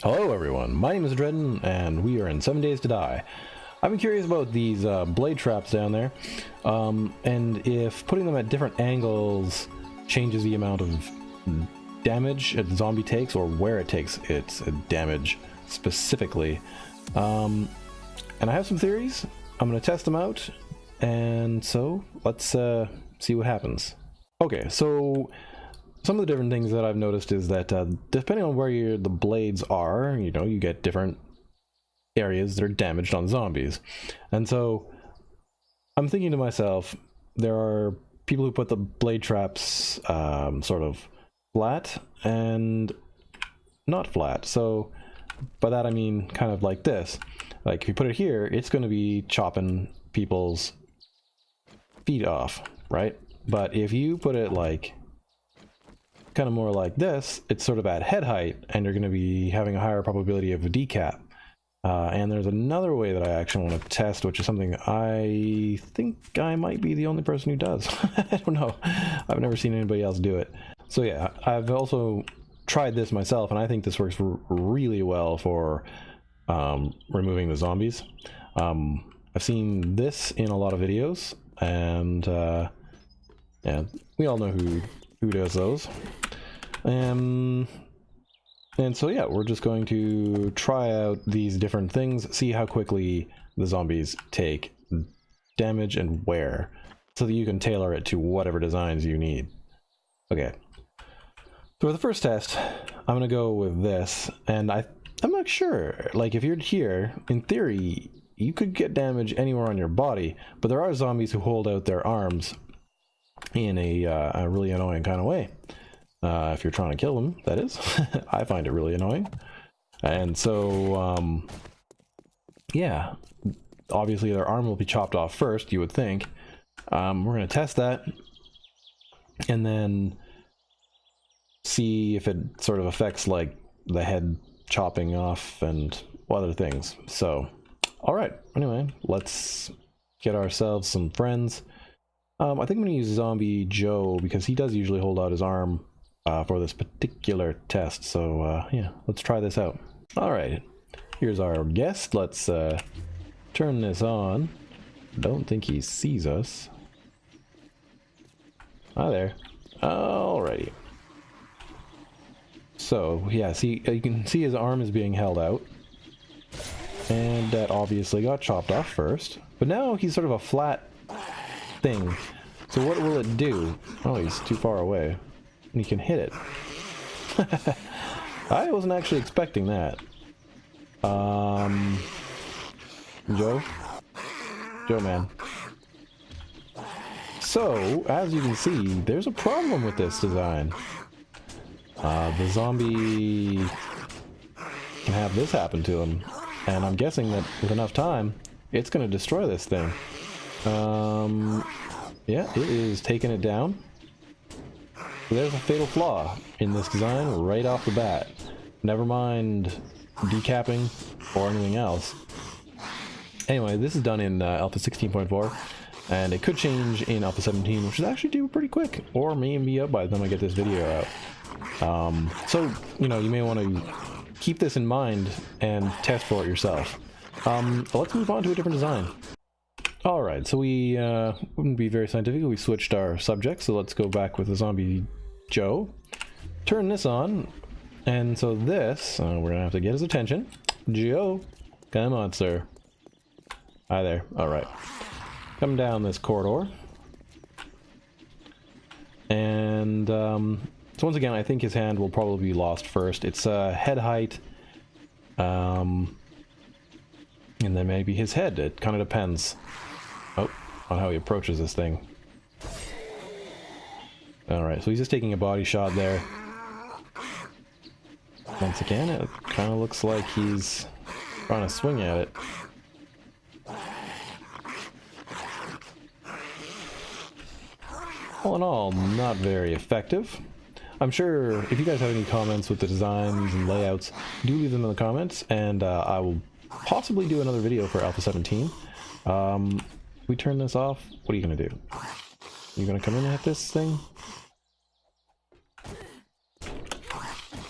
Hello everyone, my name is Adreden, and we are in 7 Days to Die. I've been curious about these blade traps down there, and if putting them at different angles changes the amount of damage a zombie takes, or where it takes its damage specifically. And I have some theories. I'm going to test them out, and so let's see what happens. Okay, so some of the different things that I've noticed is that depending on where the blades are, you get different areas that are damaged on zombies. And so I'm thinking to myself, there are people who put the blade traps sort of flat and not flat. So by that I mean kind of like this. Like if you put it here, it's going to be chopping people's feet off, right? But if you put it like kind of more like this, it's sort of at head height, and you're going to be having a higher probability of a decap. And there's another way that I actually want to test, which is something I think I might be the only person who does. I don't know. I've never seen anybody else do it. So yeah, I've also tried this myself, and I think this works really well for removing the zombies. I've seen this in a lot of videos, and yeah, we all know who does those. And so yeah, we're just going to try out these different things, see how quickly the zombies take damage and where, so that you can tailor it to whatever designs you need. Okay, so for the first test, I'm gonna go with this, and I'm not sure, like if you're here, in theory, you could get damage anywhere on your body, but there are zombies who hold out their arms in a really annoying kind of way. If you're trying to kill them, that is. I find it really annoying. And so, yeah, obviously their arm will be chopped off first, you would think. We're going to test that, and then see if it sort of affects, like, the head chopping off and other things. So, alright, anyway, let's get ourselves some friends. I think I'm going to use Zombie Joe, because he does usually hold out his arm for this particular test. So yeah, let's try this out. All right, here's our guest. Let's turn this on. Don't think he sees us. Hi there. Alrighty. So yeah, see, you can see his arm is being held out, and that obviously got chopped off first. But now he's sort of a flat thing. So what will it do? Oh, he's too far away. And you can hit it. I wasn't actually expecting that. Joe? Joe, man. So, as you can see, there's a problem with this design. The zombie can have this happen to him. And I'm guessing that with enough time, it's going to destroy this thing. Yeah, it is taking it down. There's a fatal flaw in this design right off the bat. Never mind decapping or anything else. Anyway, this is done in Alpha 16.4, and it could change in Alpha 17, which is actually due pretty quick, or may be up by the time I get this video out. So, you may want to keep this in mind and test for it yourself. Let's move on to a different design. Alright, so we wouldn't be very scientific. We switched our subject, so let's go back with the Zombie Joe. Turn this on, and so this, we're gonna have to get his attention. Joe, come on, sir. Hi there. Alright. Come down this corridor. And, so once again, I think his hand will probably be lost first. It's head height, and then maybe his head. It kind of depends. Oh, on how he approaches this thing. Alright, so he's just taking a body shot there. Once again, it kind of looks like he's trying to swing at it. All in all, not very effective. I'm sure if you guys have any comments with the designs and layouts, do leave them in the comments, and I will possibly do another video for Alpha 17. We turn this off. What are you gonna do? You gonna come in and hit this thing?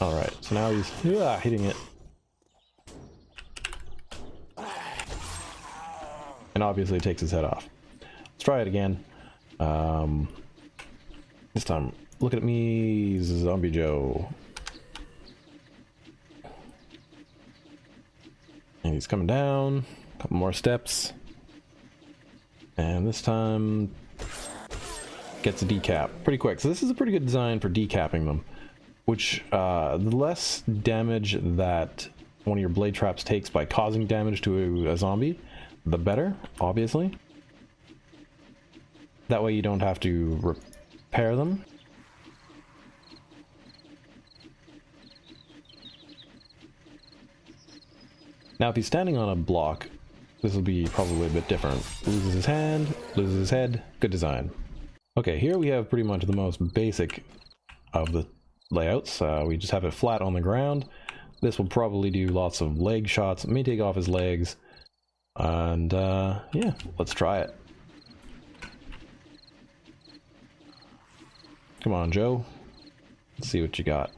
Alright, so now he's hitting it. and obviously it takes his head off. Let's try it again. This time, look at me, Zombie Joe. And he's coming down, a couple more steps. And this time, gets a decap pretty quick. So this is a pretty good design for decapping them, which the less damage that one of your blade traps takes by causing damage to a zombie, the better, obviously. That way you don't have to repair them. Now if he's standing on a block, this will be probably a bit different. Loses his hand, loses his head, good design. Okay, here we have pretty much the most basic of the layouts. We just have it flat on the ground. This will probably do lots of leg shots, may take off his legs, and yeah, let's try it. Come on, Joe. Let's see what you got.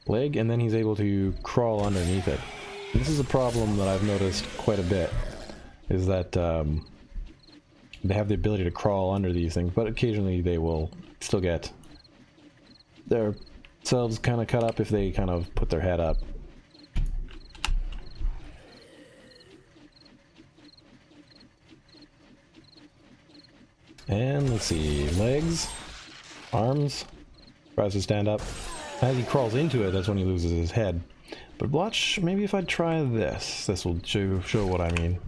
Leg, and then he's able to crawl underneath it. And this is a problem that I've noticed quite a bit, is that they have the ability to crawl under these things, but occasionally they will still get themselves kind of cut up if they kind of put their head up. And let's see, legs, arms, tries to stand up. As he crawls into it, that's when he loses his head. But watch, maybe if I try this, this will show what I mean.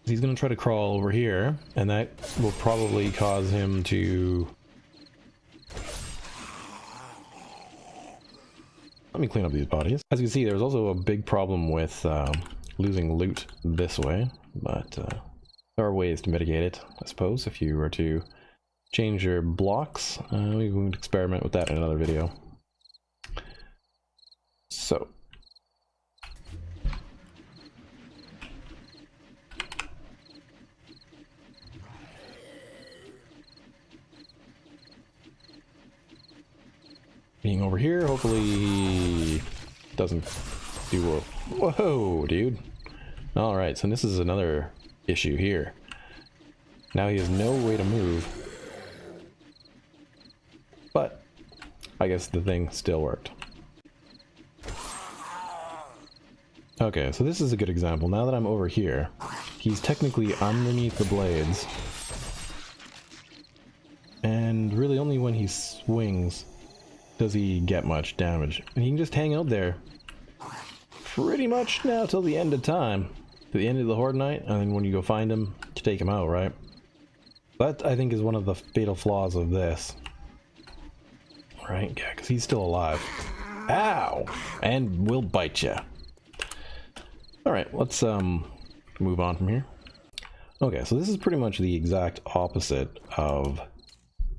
He's going to try to crawl over here, and that will probably cause him to... Let me clean up these bodies. As you can see, there's also a big problem with losing loot this way, but there are ways to mitigate it, I suppose, if you were to change your blocks. We can experiment with that in another video. So. Being over here, hopefully he doesn't do a... Whoa, dude. Alright, so this is another issue here. Now he has no way to move. But I guess the thing still worked. Okay, so this is a good example. Now that I'm over here, he's technically underneath the blades. And really only when he swings does he get much damage. And he can just hang out there pretty much now till the end of time. To the end of the Horde night, and then when you go find him, to take him out, right? That, I think, is one of the fatal flaws of this. Right? Yeah, because he's still alive. Ow! And will bite you. Alright, let's move on from here. Okay, so this is pretty much the exact opposite of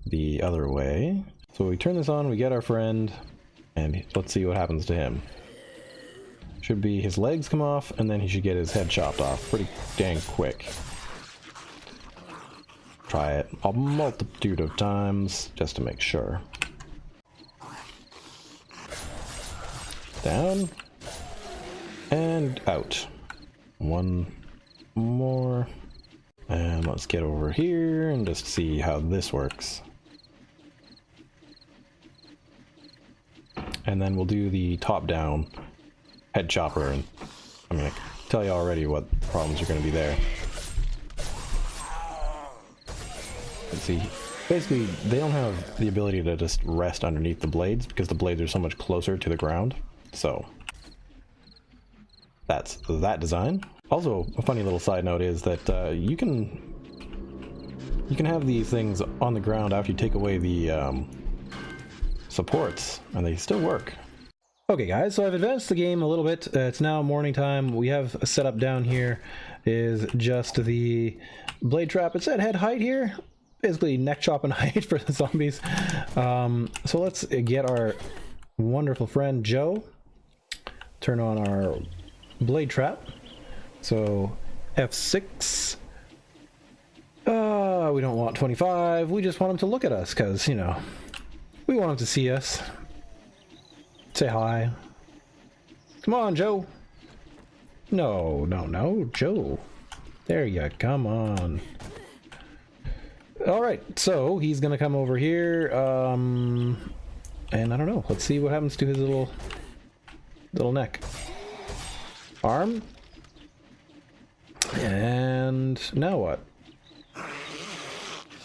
the other way. So we turn this on, we get our friend, and let's see what happens to him. Should be his legs come off, and then he should get his head chopped off pretty dang quick. Try it a multitude of times, just to make sure. Down. And out. One more. And let's get over here and just see how this works. And then we'll do the top-down head chopper, and I mean, I can tell you already what problems are going to be there. Let's see. Basically, they don't have the ability to just rest underneath the blades because the blades are so much closer to the ground. So that's that design. Also, a funny little side note is that you can have these things on the ground after you take away the supports, and they still work. Okay guys, so I've advanced the game a little bit. It's now morning time. We have a setup down here is just the blade trap. It's at head height here, basically neck chopping height for the zombies. So let's get our wonderful friend Joe. Turn on our blade trap. So F6. We don't want 25. We just want him to look at us because, you know, we want him to see us. Say hi. Come on, Joe. No, no, no, Joe. There you come on. Alright, so he's gonna come over here, and I don't know, let's see what happens to his little neck. Arm. And now what?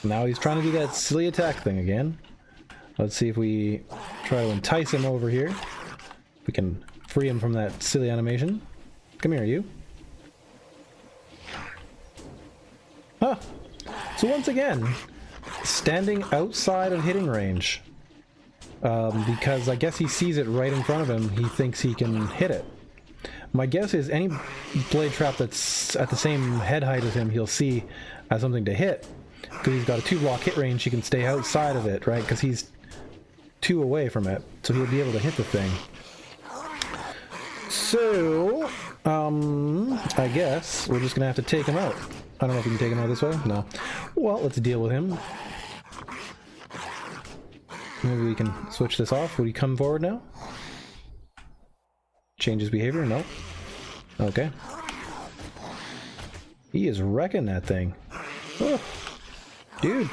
Now he's trying to do that silly attack thing again. Let's see if we try to entice him over here. We can free him from that silly animation. Come here, you. Huh. So once again, standing outside of hitting range. Because I guess he sees it right in front of him, he thinks he can hit it. My guess is any blade trap that's at the same head height as him, he'll see as something to hit. Because he's got a 2-block hit range, he can stay outside of it, right? Because he's 2 away from it, so he'll be able to hit the thing. So, I guess we're just gonna have to take him out. I don't know if we can take him out this way. No. Well, let's deal with him. Maybe we can switch this off. Would he come forward now? Change his behavior? No. Okay. He is wrecking that thing. Oh. Dude.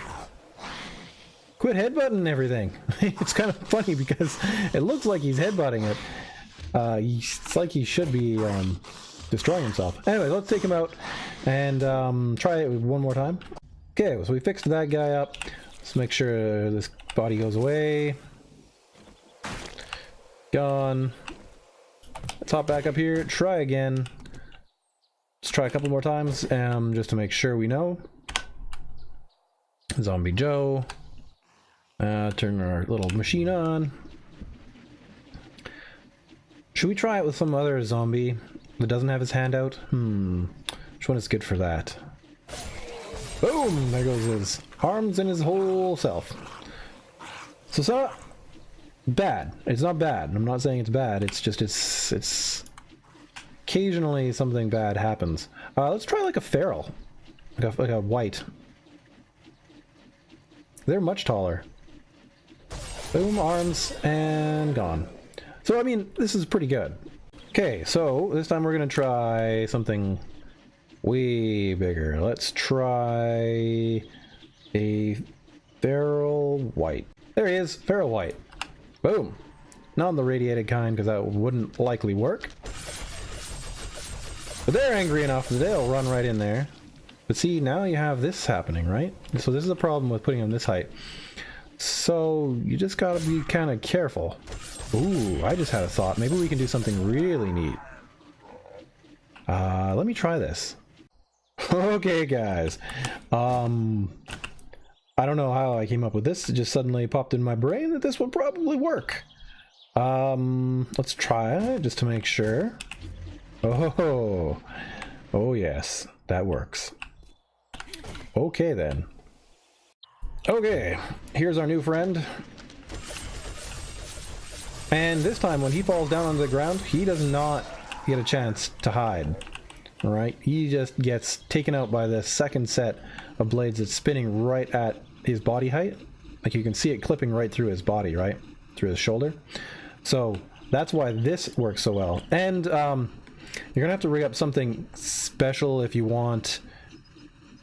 Quit headbutting everything. It's kind of funny because it looks like he's headbutting it. It's like he should be destroying himself. Anyway, let's take him out and try it one more time. Okay, so we fixed that guy up. Let's make sure this body goes away. Gone. Let's hop back up here. Try again. Let's try a couple more times just to make sure we know. Zombie Joe. Turn our little machine on. Should we try it with some other zombie that doesn't have his hand out? Which one is good for that? Boom! There goes his arms and his whole self. So it's not bad. It's not bad. I'm not saying it's bad. It's just it's occasionally something bad happens. Let's try like a feral, like a white. They're much taller. Boom, arms, and gone. So, I mean, this is pretty good. Okay, so this time we're gonna try something way bigger. Let's try a feral white. There he is, feral white. Boom. Not the radiated kind, because that wouldn't likely work. But they're angry enough that they'll run right in there. But see, now you have this happening, right? So this is a problem with putting him this height. So you just gotta be kind of careful. Ooh, I just had a thought. Maybe we can do something really neat. Let me try this. Okay, guys. I don't know how I came up with this. It just suddenly popped in my brain that this would probably work. Let's try it just to make sure. Oh, oh yes, that works. Okay then. Okay, here's our new friend. And this time when he falls down onto the ground, he does not get a chance to hide. Alright, he just gets taken out by the second set of blades that's spinning right at his body height. Like you can see it clipping right through his body, right? Through his shoulder. So that's why this works so well. And you're gonna have to rig up something special if you want,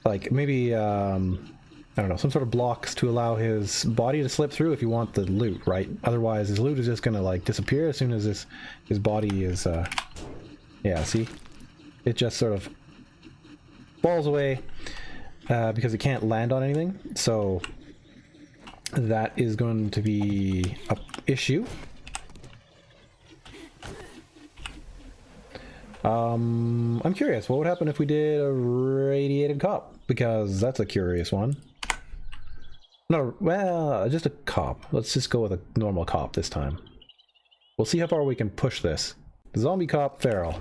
like maybe I don't know, some sort of blocks to allow his body to slip through if you want the loot, right? Otherwise his loot is just gonna like disappear as soon as his body is yeah, see? It just sort of falls away because it can't land on anything. So that is going to be an issue. I'm curious, what would happen if we did a radiated cop? Because that's a curious one. No, well, just a cop. Let's just go with a normal cop this time. We'll see how far we can push this. Zombie cop, feral.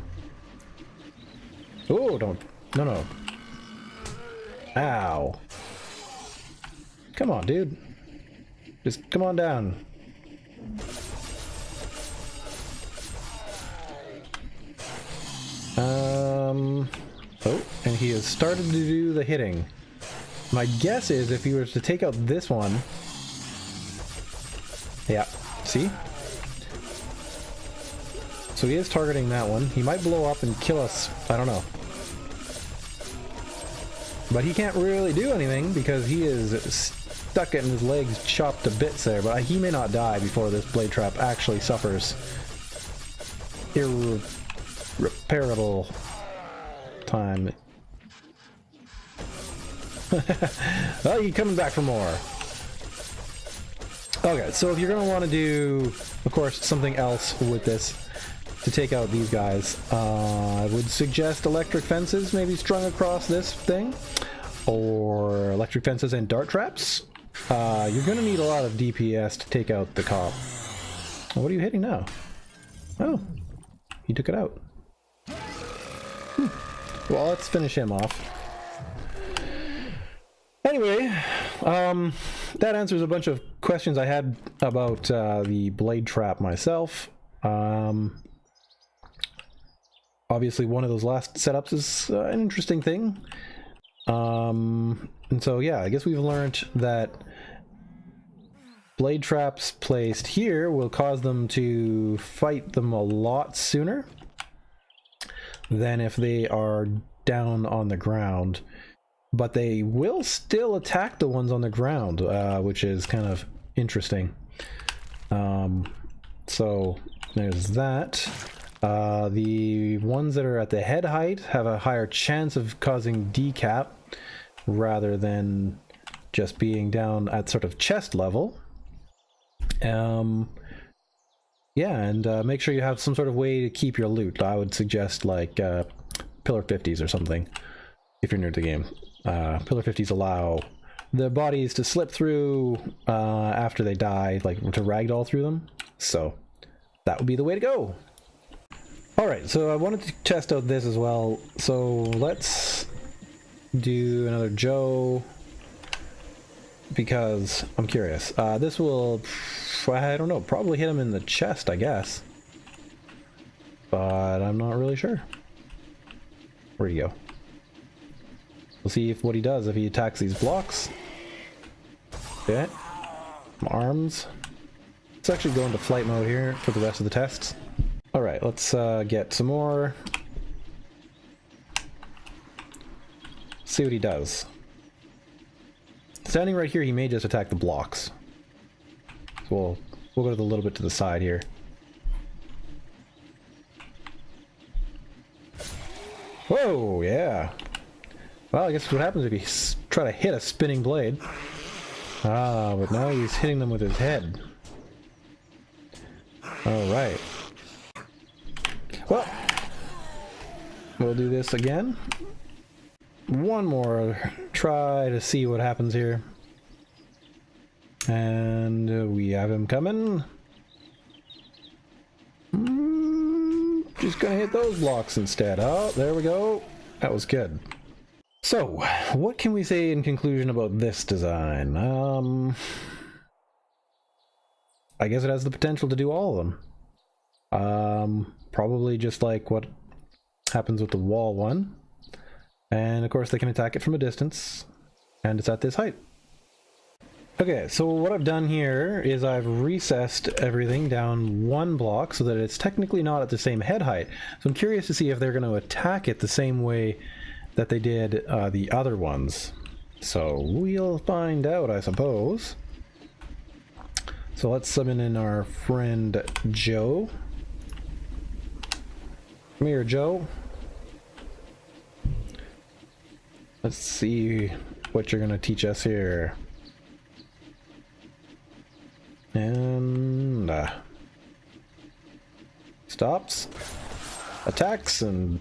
Oh, don't. No, no. Ow. Come on, dude. Just come on down. Oh, and he has started to do the hitting. My guess is if he was to take out this one... Yeah, see? So he is targeting that one. He might blow up and kill us. I don't know. But he can't really do anything because he is stuck getting his legs chopped to bits there. But he may not die before this blade trap actually suffers irreparable time. Oh, he's coming back for more. Okay, so if you're going to want to do, of course, something else with this to take out these guys, I would suggest electric fences maybe strung across this thing, or electric fences and dart traps. You're going to need a lot of DPS to take out the cop. What are you hitting now? Oh, he took it out. Well, let's finish him off. Anyway, that answers a bunch of questions I had about the blade trap myself. Obviously, one of those last setups is an interesting thing. And so, yeah, I guess we've learned that blade traps placed here will cause them to fight them a lot sooner than if they are down on the ground. But they will still attack the ones on the ground, which is kind of interesting. So there's that. The ones that are at the head height have a higher chance of causing decap rather than just being down at sort of chest level. Yeah, and make sure you have some sort of way to keep your loot. I would suggest like Pillar 50s or something if you're new to the game. Pillar 50s allow the bodies to slip through after they die, like to ragdoll through them. So that would be the way to go. Alright, so I wanted to test out this as well. So let's do another Joe because I'm curious. This will, I don't know, probably hit him in the chest, I guess. But I'm not really sure. Where'd he go? We'll see if what he does if he attacks these blocks. Okay. Arms. Let's actually go into flight mode here for the rest of the tests. Alright, let's get some more. See what he does. Standing right here, he may just attack the blocks. So we'll go to the little bit to the side here. Whoa, yeah. Well, I guess what happens if you try to hit a spinning blade. Ah, but now he's hitting them with his head. Alright. Well, we'll do this again. One more try to see what happens here. And we have him coming. Just gonna hit those blocks instead. Oh, there we go. That was good. So, what can we say in conclusion about this design? I guess it has the potential to do all of them. Probably just like what happens with the wall one. And of course they can attack it from a distance. And it's at this height. Okay, so what I've done here is I've recessed everything down one block so that it's technically not at the same head height. So I'm curious to see if they're going to attack it the same way that they did the other ones. So we'll find out, I suppose. So let's summon in our friend Joe. Come here, Joe. Let's see what you're going to teach us here. And stops, attacks, and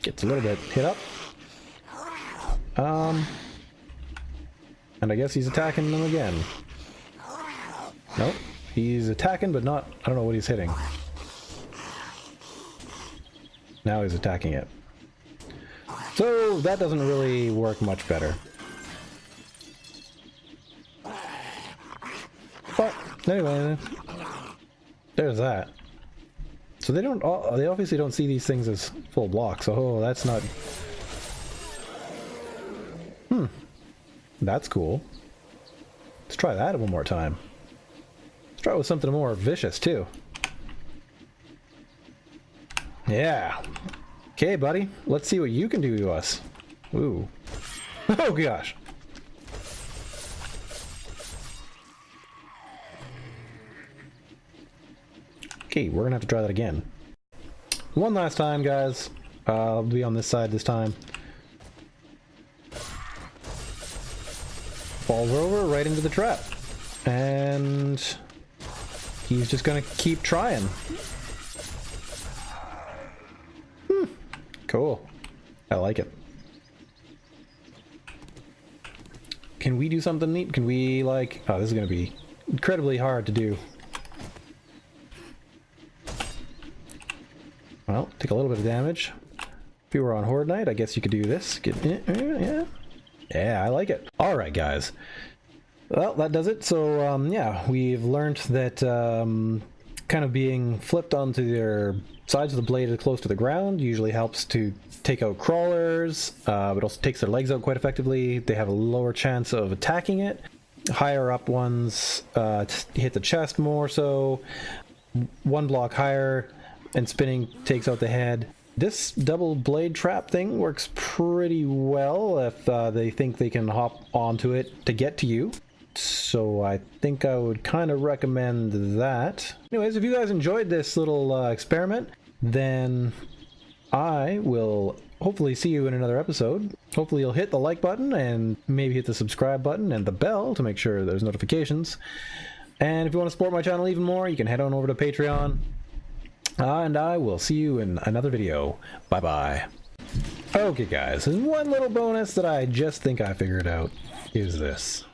gets a little bit hit up. And I guess he's attacking them again. Nope, he's attacking, but not, I don't know what he's hitting. Now he's attacking it. So that doesn't really work much better. But anyway, there's that. So they don't. They obviously don't see these things as full blocks. Oh, that's not. That's cool. Let's try that one more time. Let's try it with something more vicious too. Yeah. Okay, buddy. Let's see what you can do to us. Ooh. Oh gosh. Okay, we're gonna have to try that again. One last time, guys. I'll be on this side this time. Falls over right into the trap. And he's just gonna keep trying. Cool. I like it. Can we do something neat? Can we, like... Oh, this is gonna be incredibly hard to do. Well, take a little bit of damage. If you were on Horde Night, I guess you could do this. Yeah, I like it. Alright, guys. Well, that does it. So, yeah, we've learned that kind of being flipped onto their sides of the blade close to the ground usually helps to take out crawlers, but also takes their legs out quite effectively. They have a lower chance of attacking it. Higher up ones hit the chest more so. One block higher, and spinning takes out the head. This double blade trap thing works pretty well if they think they can hop onto it to get to you. So I think I would kind of recommend that. Anyways, if you guys enjoyed this little experiment, then I will hopefully see you in another episode. Hopefully you'll hit the like button and maybe hit the subscribe button and the bell to make sure there's notifications. And if you want to support my channel even more, you can head on over to Patreon. And I will see you in another video. Bye-bye. Okay, guys, and one little bonus that I just think I figured out is this.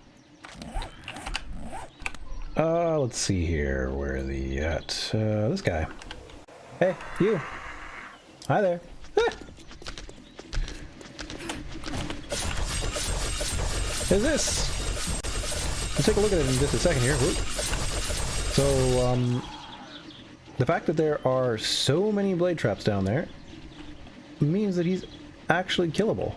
Let's see here. Where are the this guy. Hey, you. Hi there. Ah. Is this? We'll take a look at it in just a second here. Whoop. So, the fact that there are so many blade traps down there means that he's actually killable.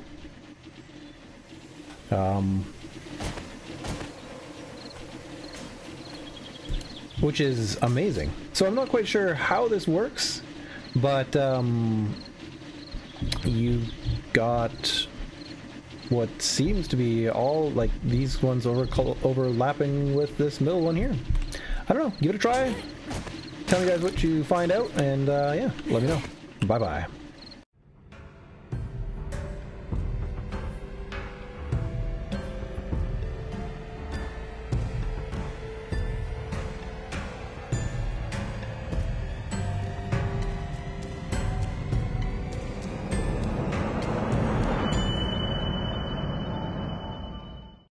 Which is amazing. So I'm not quite sure how this works, but you got what seems to be all like these ones overlapping with this middle one here. I don't know. Give it a try. Tell me guys what you find out, and yeah, let me know. Bye bye.